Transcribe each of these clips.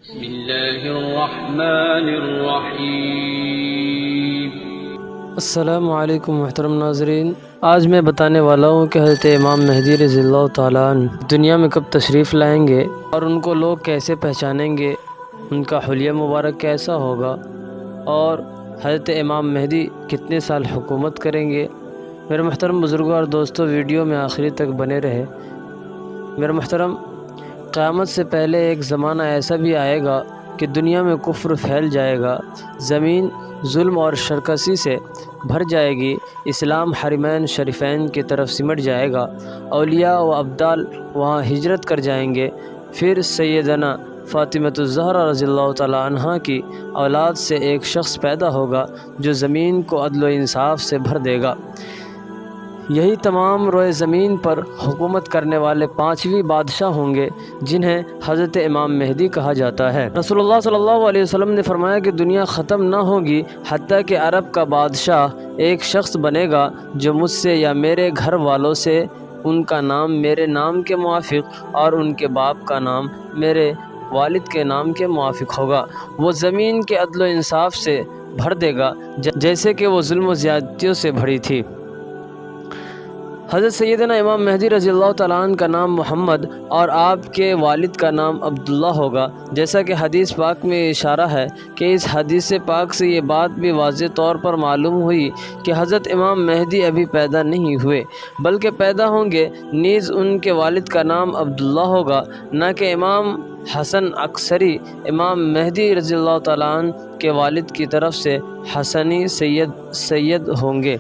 بسم اللہ الرحمن الرحیم۔ السلام علیکم محترم ناظرین، آج میں بتانے والا ہوں کہ حضرت امام مہدی رضی اللہ تعالیٰ عنہ دنیا میں کب تشریف لائیں گے اور ان کو لوگ کیسے پہچانیں گے، ان کا حلیہ مبارک کیسا ہوگا اور حضرت امام مہدی کتنے سال حکومت کریں گے۔ میرے محترم بزرگوں اور دوستوں، ویڈیو میں آخری تک بنے رہے۔ میرے محترم، قیامت سے پہلے ایک زمانہ ایسا بھی آئے گا کہ دنیا میں کفر پھیل جائے گا، زمین ظلم اور شرکسی سے بھر جائے گی، اسلام حرمین شریفین کی طرف سمٹ جائے گا، اولیاء و ابدال وہاں ہجرت کر جائیں گے۔ پھر سیدنا فاطمۃ الزہرا رضی اللہ تعالیٰ عنہا کی اولاد سے ایک شخص پیدا ہوگا جو زمین کو عدل و انصاف سے بھر دے گا۔ یہی تمام روئے زمین پر حکومت کرنے والے پانچویں بادشاہ ہوں گے جنہیں حضرت امام مہدی کہا جاتا ہے۔ رسول اللہ صلی اللہ علیہ وسلم نے فرمایا کہ دنیا ختم نہ ہوگی حتیٰ کہ عرب کا بادشاہ ایک شخص بنے گا جو مجھ سے یا میرے گھر والوں سے ان کا نام میرے نام کے موافق اور ان کے باپ کا نام میرے والد کے نام کے موافق ہوگا۔ وہ زمین کے عدل و انصاف سے بھر دے گا جیسے کہ وہ ظلم و زیادتیوں سے بھری تھی۔ حضرت سیدنا امام مہدی رضی اللہ تعالیٰ عنہ کا نام محمد اور آپ کے والد کا نام عبداللہ ہوگا، جیسا کہ حدیث پاک میں اشارہ ہے کہ اس حدیث پاک سے یہ بات بھی واضح طور پر معلوم ہوئی کہ حضرت امام مہدی ابھی پیدا نہیں ہوئے بلکہ پیدا ہوں گے، نیز ان کے والد کا نام عبداللہ ہوگا، نہ کہ امام حسن عسکری۔ امام مہدی رضی اللہ تعالیٰ عنہ کے والد کی طرف سے حسنی سید ہوں گے،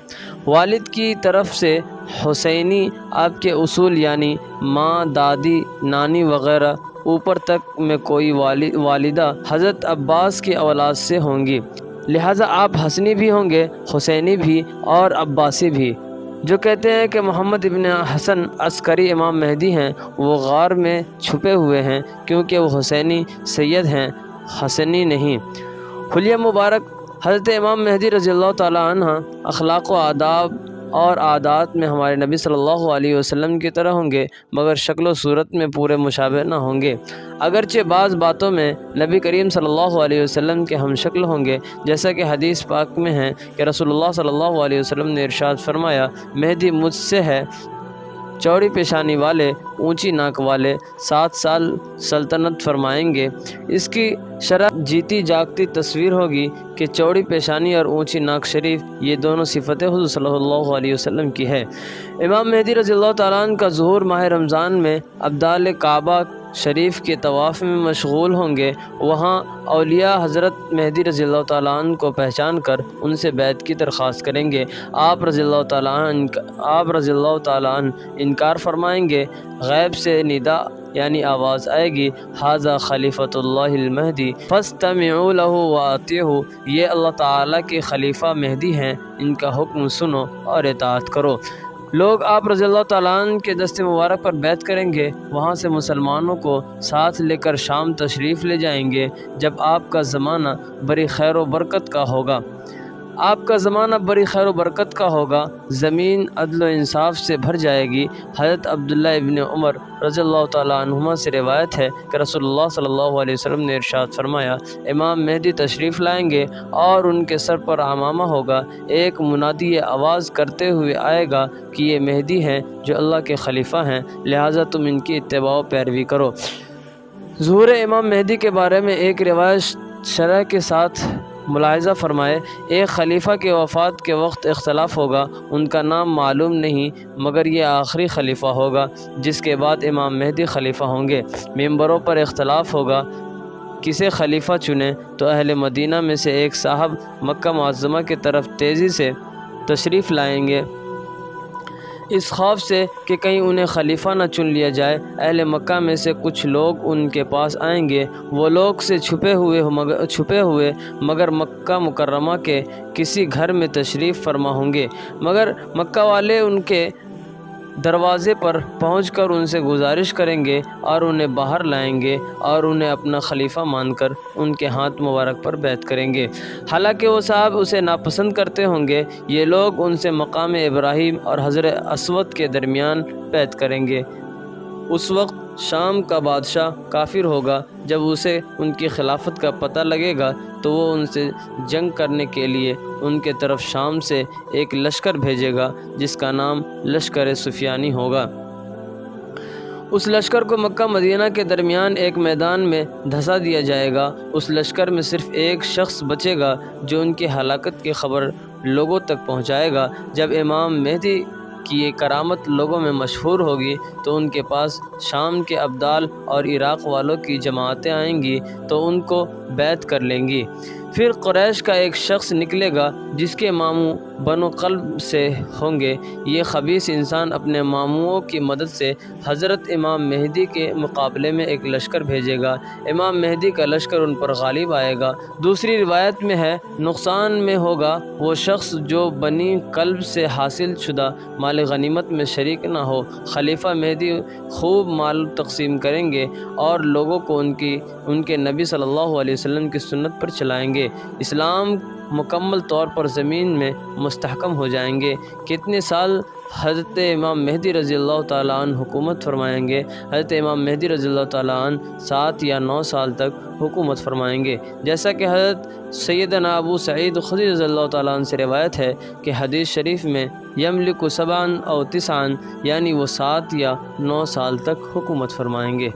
والد کی طرف سے حسینی۔ آپ کے اصول یعنی ماں، دادی، نانی وغیرہ اوپر تک میں کوئی والدہ حضرت عباس کی اولاد سے ہوں گی، لہٰذا آپ حسنی بھی ہوں گے، حسینی بھی اور عباسی بھی۔ جو کہتے ہیں کہ محمد ابن حسن عسکری امام مہدی ہیں، وہ غار میں چھپے ہوئے ہیں کیونکہ وہ حسینی سید ہیں، حسنی نہیں۔ حلیہ مبارک حضرت امام مہدی رضی اللہ تعالیٰ عنہ اخلاق و آداب اور عادات میں ہمارے نبی صلی اللہ علیہ وسلم کی طرح ہوں گے، مگر شکل و صورت میں پورے مشابہ نہ ہوں گے، اگرچہ بعض باتوں میں نبی کریم صلی اللہ علیہ وسلم کے ہم شکل ہوں گے، جیسا کہ حدیث پاک میں ہے کہ رسول اللہ صلی اللہ علیہ وسلم نے ارشاد فرمایا، مہدی مجھ سے ہے، چوڑی پیشانی والے، اونچی ناک والے، 7 سال سلطنت فرمائیں گے۔ اس کی شرح جیتی جاگتی تصویر ہوگی کہ چوڑی پیشانی اور اونچی ناک شریف یہ دونوں صفتیں حضور صلی اللہ علیہ وسلم کی ہے۔ امام مہدی رضی اللہ تعالیٰ عنہ کا ظہور ماہ رمضان میں ابدال کعبہ شریف کے طواف میں مشغول ہوں گے، وہاں اولیاء حضرت مہدی رضی اللہ تعالیٰ عنہ کو پہچان کر ان سے بیعت کی درخواست کریں گے۔ آپ رضی اللہ تعالیٰ عنہ انکار فرمائیں گے، غیب سے ندا یعنی آواز آئے گی، ھذا خلیفۃ اللہ المہدی فاستمعوا لہ واطیعوا، یہ اللہ تعالیٰ کے خلیفہ مہدی ہیں، ان کا حکم سنو اور اطاعت کرو۔ لوگ آپ رضی اللہ تعالیٰ عنہ کے دست مبارک پر بیعت کریں گے، وہاں سے مسلمانوں کو ساتھ لے کر شام تشریف لے جائیں گے، جب آپ کا زمانہ بڑی خیر و برکت کا ہوگا۔ آپ کا زمانہ بڑی خیر و برکت کا ہوگا، زمین عدل و انصاف سے بھر جائے گی۔ حضرت عبداللہ ابن عمر رضی اللہ تعالیٰ عنہما سے روایت ہے کہ رسول اللہ صلی اللہ علیہ وسلم نے ارشاد فرمایا، امام مہدی تشریف لائیں گے اور ان کے سر پر عمامہ ہوگا، ایک منادی یہ آواز کرتے ہوئے آئے گا کہ یہ مہدی ہیں جو اللہ کے خلیفہ ہیں، لہٰذا تم ان کی اتباع و پیروی کرو۔ ظہور امام مہدی کے بارے میں ایک روایت شرح کے ساتھ ملاحظہ فرمائے، ایک خلیفہ کے وفات کے وقت اختلاف ہوگا، ان کا نام معلوم نہیں مگر یہ آخری خلیفہ ہوگا، جس کے بعد امام مہدی خلیفہ ہوں گے۔ ممبروں پر اختلاف ہوگا، کسے خلیفہ چنیں، تو اہل مدینہ میں سے ایک صاحب مکہ معظمہ کی طرف تیزی سے تشریف لائیں گے، اس خوف سے کہ کہیں انہیں خلیفہ نہ چن لیا جائے۔ اہل مکہ میں سے کچھ لوگ ان کے پاس آئیں گے، وہ لوگ سے چھپے ہوئے مگر مکہ مکرمہ کے کسی گھر میں تشریف فرما ہوں گے، مگر مکہ والے ان کے دروازے پر پہنچ کر ان سے گزارش کریں گے اور انہیں باہر لائیں گے اور انہیں اپنا خلیفہ مان کر ان کے ہاتھ مبارک پر بیعت کریں گے، حالانکہ وہ صاحب اسے ناپسند کرتے ہوں گے۔ یہ لوگ ان سے مقام ابراہیم اور حجر اسود کے درمیان بیعت کریں گے۔ اس وقت شام کا بادشاہ کافر ہوگا، جب اسے ان کی خلافت کا پتہ لگے گا تو وہ ان سے جنگ کرنے کے لیے ان کے طرف شام سے ایک لشکر بھیجے گا جس کا نام لشکر سفیانی ہوگا۔ اس لشکر کو مکہ مدینہ کے درمیان ایک میدان میں دھسا دیا جائے گا۔ اس لشکر میں صرف ایک شخص بچے گا جو ان کی ہلاکت کی خبر لوگوں تک پہنچائے گا۔ جب امام مہدی کی یہ کرامت لوگوں میں مشہور ہوگی تو ان کے پاس شام کے ابدال اور عراق والوں کی جماعتیں آئیں گی تو ان کو بیعت کر لیں گی۔ پھر قریش کا ایک شخص نکلے گا جس کے ماموں بنو قلب سے ہوں گے۔ یہ خبیث انسان اپنے ماموں کی مدد سے حضرت امام مہدی کے مقابلے میں ایک لشکر بھیجے گا۔ امام مہدی کا لشکر ان پر غالب آئے گا۔ دوسری روایت میں ہے، نقصان میں ہوگا وہ شخص جو بنی قلب سے حاصل شدہ مال غنیمت میں شریک نہ ہو۔ خلیفہ مہدی خوب مال تقسیم کریں گے اور لوگوں کو ان کے نبی صلی اللہ علیہ وسلم کی سنت پر چلائیں گے۔ اسلام مکمل طور پر زمین میں مستحکم ہو جائیں گے۔ کتنے سال حضرت امام مہدی رضی اللہ تعالیٰ عنہ حکومت فرمائیں گے؟ حضرت امام مہدی رضی اللہ تعالیٰ عنہ 7 یا 9 سال تک حکومت فرمائیں گے، جیسا کہ حضرت سیدنا ابو سعید خدری رضی اللہ تعالیٰ عنہ سے روایت ہے کہ حدیث شریف میں یملک 7 او 9، یعنی وہ 7 یا 9 سال تک حکومت فرمائیں گے۔